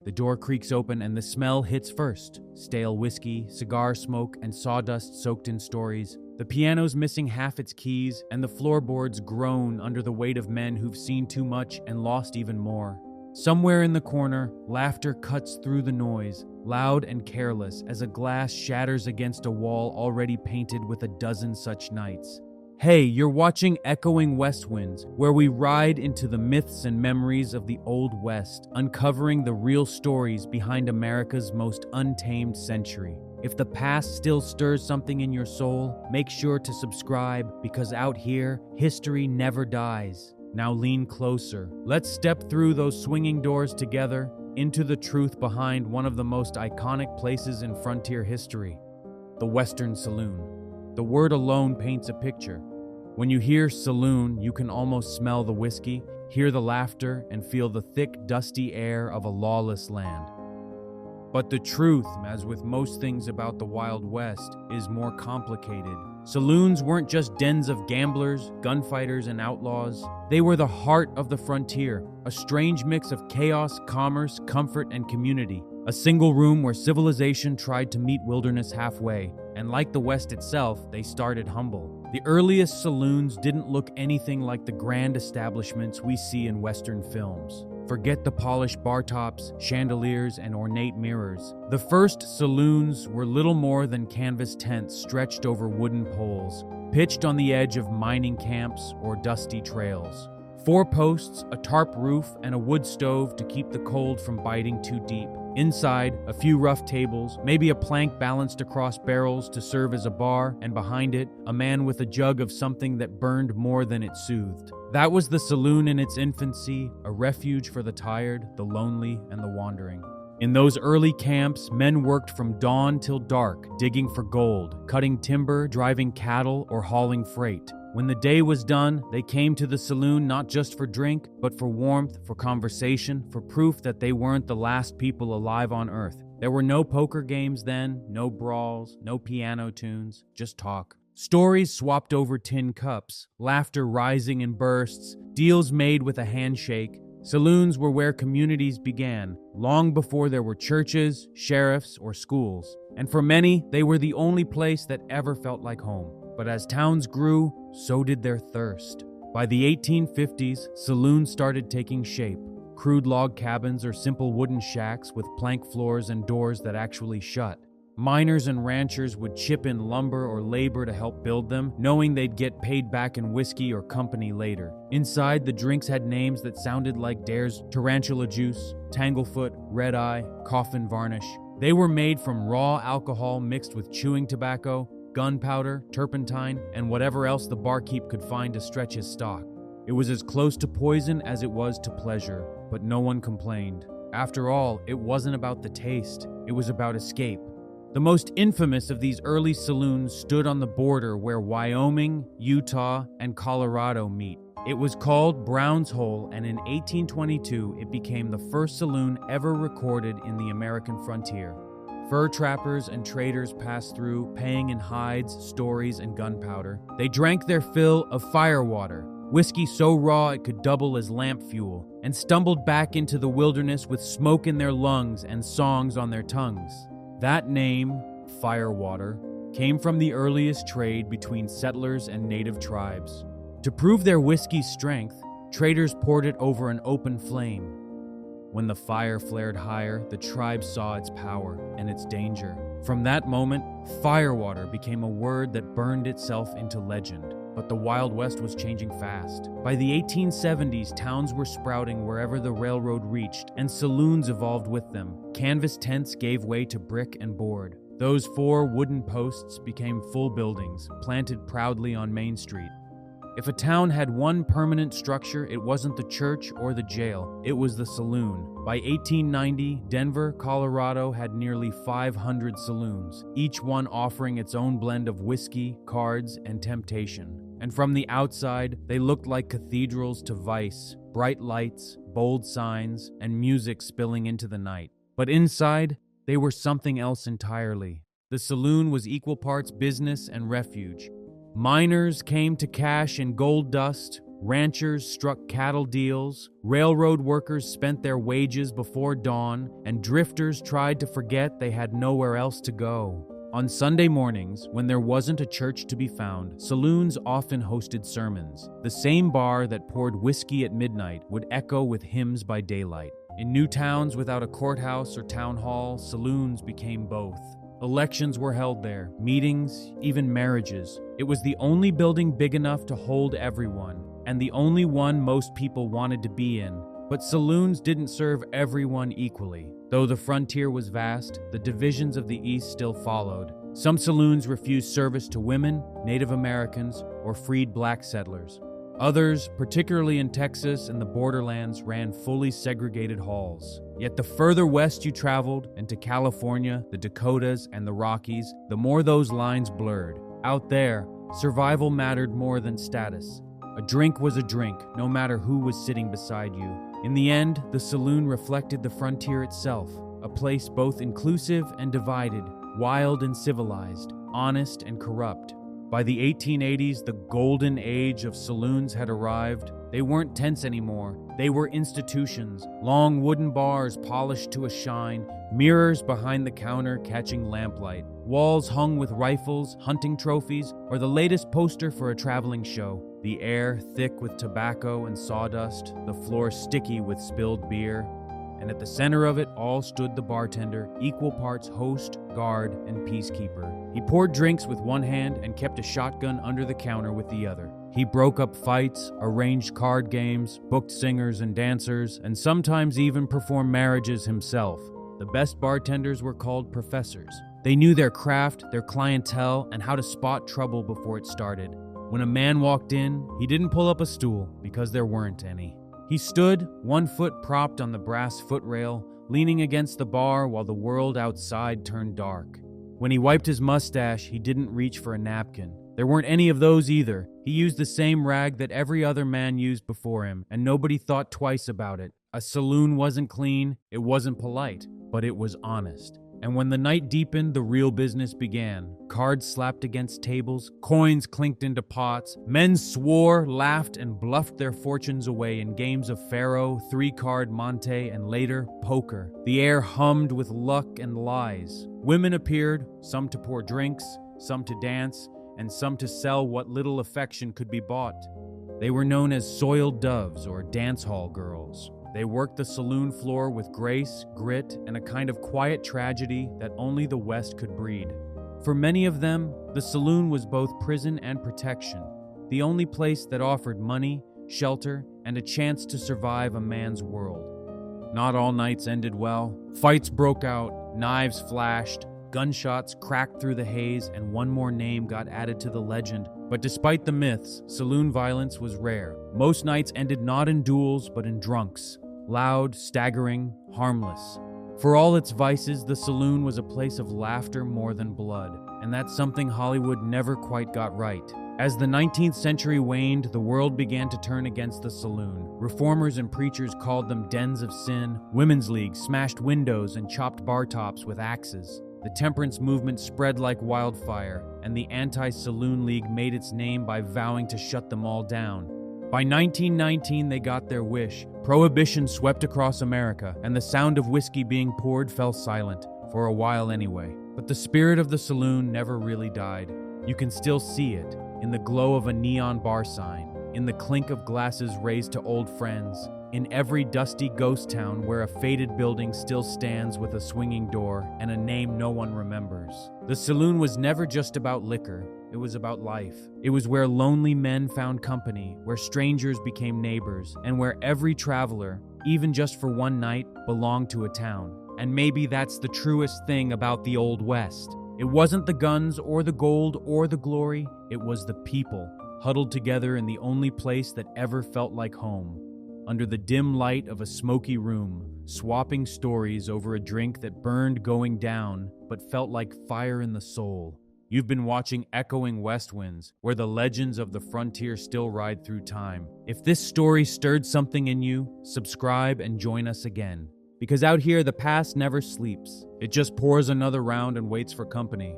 The door creaks open and the smell hits first. Stale whiskey, cigar smoke, and sawdust soaked in stories. The piano's missing half its keys, and the floorboards groan under the weight of men who've seen too much and lost even more. Somewhere in the corner, laughter cuts through the noise, loud and careless, as a glass shatters against a wall already painted with a dozen such nights. Hey, you're watching Echoing Westwinds, where we ride into the myths and memories of the Old West, uncovering the real stories behind America's most untamed century. If the past still stirs something in your soul, make sure to subscribe, because out here, history never dies. Now lean closer. Let's step through those swinging doors together into the truth behind one of the most iconic places in frontier history, the Western Saloon. The word alone paints a picture. When you hear saloon, you can almost smell the whiskey, hear the laughter, and feel the thick, dusty air of a lawless land. But the truth, as with most things about the Wild West, is more complicated. Saloons weren't just dens of gamblers, gunfighters, and outlaws. They were the heart of the frontier, a strange mix of chaos, commerce, comfort, and community. A single room where civilization tried to meet wilderness halfway, and like the West itself, they started humble. The earliest saloons didn't look anything like the grand establishments we see in Western films. Forget the polished bar tops, chandeliers, and ornate mirrors. The first saloons were little more than canvas tents stretched over wooden poles, pitched on the edge of mining camps or dusty trails. 4 posts, a tarp roof, and a wood stove to keep the cold from biting too deep. Inside, a few rough tables, maybe a plank balanced across barrels to serve as a bar, and behind it, a man with a jug of something that burned more than it soothed. That was the saloon in its infancy, a refuge for the tired, the lonely, and the wandering. In those early camps, men worked from dawn till dark, digging for gold, cutting timber, driving cattle, or hauling freight. When the day was done, they came to the saloon not just for drink, but for warmth, for conversation, for proof that they weren't the last people alive on Earth. There were no poker games then, no brawls, no piano tunes, just talk. Stories swapped over tin cups, laughter rising in bursts, deals made with a handshake. Saloons were where communities began, long before there were churches, sheriffs, or schools. And for many, they were the only place that ever felt like home. But as towns grew, so did their thirst. By the 1850s, saloons started taking shape. Crude log cabins or simple wooden shacks with plank floors and doors that actually shut. Miners and ranchers would chip in lumber or labor to help build them, knowing they'd get paid back in whiskey or company later. Inside, the drinks had names that sounded like Dare's Tarantula Juice, Tanglefoot, Red Eye, Coffin Varnish. They were made from raw alcohol mixed with chewing tobacco, gunpowder, turpentine, and whatever else the barkeep could find to stretch his stock. It was as close to poison as it was to pleasure, but no one complained. After all, it wasn't about the taste, it was about escape. The most infamous of these early saloons stood on the border where Wyoming, Utah, and Colorado meet. It was called Brown's Hole, and in 1822, it became the first saloon ever recorded in the American frontier. Fur trappers and traders passed through, paying in hides, stories, and gunpowder. They drank their fill of firewater, whiskey so raw it could double as lamp fuel, and stumbled back into the wilderness with smoke in their lungs and songs on their tongues. That name, firewater, came from the earliest trade between settlers and native tribes. To prove their whiskey's strength, traders poured it over an open flame. When the fire flared higher, the tribe saw its power and its danger. From that moment, firewater became a word that burned itself into legend. But the Wild West was changing fast. By the 1870s, towns were sprouting wherever the railroad reached, and saloons evolved with them. Canvas tents gave way to brick and board. Those 4 wooden posts became full buildings, planted proudly on Main Street. If a town had one permanent structure, it wasn't the church or the jail, it was the saloon. By 1890, Denver, Colorado had nearly 500 saloons, each one offering its own blend of whiskey, cards, and temptation. And from the outside, they looked like cathedrals to vice, bright lights, bold signs, and music spilling into the night. But inside, they were something else entirely. The saloon was equal parts business and refuge. Miners came to cash in gold dust, ranchers struck cattle deals, railroad workers spent their wages before dawn, and drifters tried to forget they had nowhere else to go. On Sunday mornings, when there wasn't a church to be found, saloons often hosted sermons. The same bar that poured whiskey at midnight would echo with hymns by daylight. In new towns without a courthouse or town hall, saloons became both. Elections were held there, meetings, even marriages. It was the only building big enough to hold everyone, and the only one most people wanted to be in. But saloons didn't serve everyone equally. Though the frontier was vast, the divisions of the East still followed. Some saloons refused service to women, Native Americans, or freed black settlers. Others, particularly in Texas and the borderlands, ran fully segregated halls. Yet the further west you traveled, into California, the Dakotas, and the Rockies, the more those lines blurred. Out there, survival mattered more than status. A drink was a drink, no matter who was sitting beside you. In the end, the saloon reflected the frontier itself, a place both inclusive and divided, wild and civilized, honest and corrupt. By the 1880s, the golden age of saloons had arrived. They weren't tents anymore. They were institutions, long wooden bars polished to a shine, mirrors behind the counter catching lamplight, walls hung with rifles, hunting trophies, or the latest poster for a traveling show. The air thick with tobacco and sawdust, the floor sticky with spilled beer. And at the center of it all stood the bartender, equal parts host, guard, and peacekeeper. He poured drinks with one hand and kept a shotgun under the counter with the other. He broke up fights, arranged card games, booked singers and dancers, and sometimes even performed marriages himself. The best bartenders were called professors. They knew their craft, their clientele, and how to spot trouble before it started. When a man walked in, he didn't pull up a stool because there weren't any. He stood, one foot propped on the brass footrail, leaning against the bar while the world outside turned dark. When he wiped his mustache, he didn't reach for a napkin. There weren't any of those either. He used the same rag that every other man used before him, and nobody thought twice about it. A saloon wasn't clean, it wasn't polite, but it was honest. And when the night deepened, the real business began. Cards slapped against tables, coins clinked into pots, men swore, laughed, and bluffed their fortunes away in games of Faro, three-card Monte, and later, poker. The air hummed with luck and lies. Women appeared, some to pour drinks, some to dance, and some to sell what little affection could be bought. They were known as soiled doves or dance hall girls. They worked the saloon floor with grace, grit, and a kind of quiet tragedy that only the West could breed. For many of them, the saloon was both prison and protection, the only place that offered money, shelter, and a chance to survive a man's world. Not all nights ended well. Fights broke out, knives flashed, gunshots cracked through the haze, and one more name got added to the legend. But despite the myths, saloon violence was rare. Most nights ended not in duels, but in drunks. Loud, staggering, harmless. For all its vices, the saloon was a place of laughter more than blood, and that's something Hollywood never quite got right. As the 19th century waned, the world began to turn against the saloon. Reformers and preachers called them dens of sin. Women's leagues smashed windows and chopped bar tops with axes. The temperance movement spread like wildfire, and the Anti-Saloon League made its name by vowing to shut them all down. By 1919, they got their wish. Prohibition swept across America, and the sound of whiskey being poured fell silent, for a while anyway. But the spirit of the saloon never really died. You can still see it, in the glow of a neon bar sign, in the clink of glasses raised to old friends, in every dusty ghost town where a faded building still stands with a swinging door and a name no one remembers. The saloon was never just about liquor. It was about life. It was where lonely men found company, where strangers became neighbors, and where every traveler, even just for one night, belonged to a town. And maybe that's the truest thing about the Old West. It wasn't the guns or the gold or the glory. It was the people, huddled together in the only place that ever felt like home. Under the dim light of a smoky room, swapping stories over a drink that burned going down, but felt like fire in the soul. You've been watching Echoing Westwinds, where the legends of the frontier still ride through time. If this story stirred something in you, subscribe and join us again. Because out here, the past never sleeps. It just pours another round and waits for company.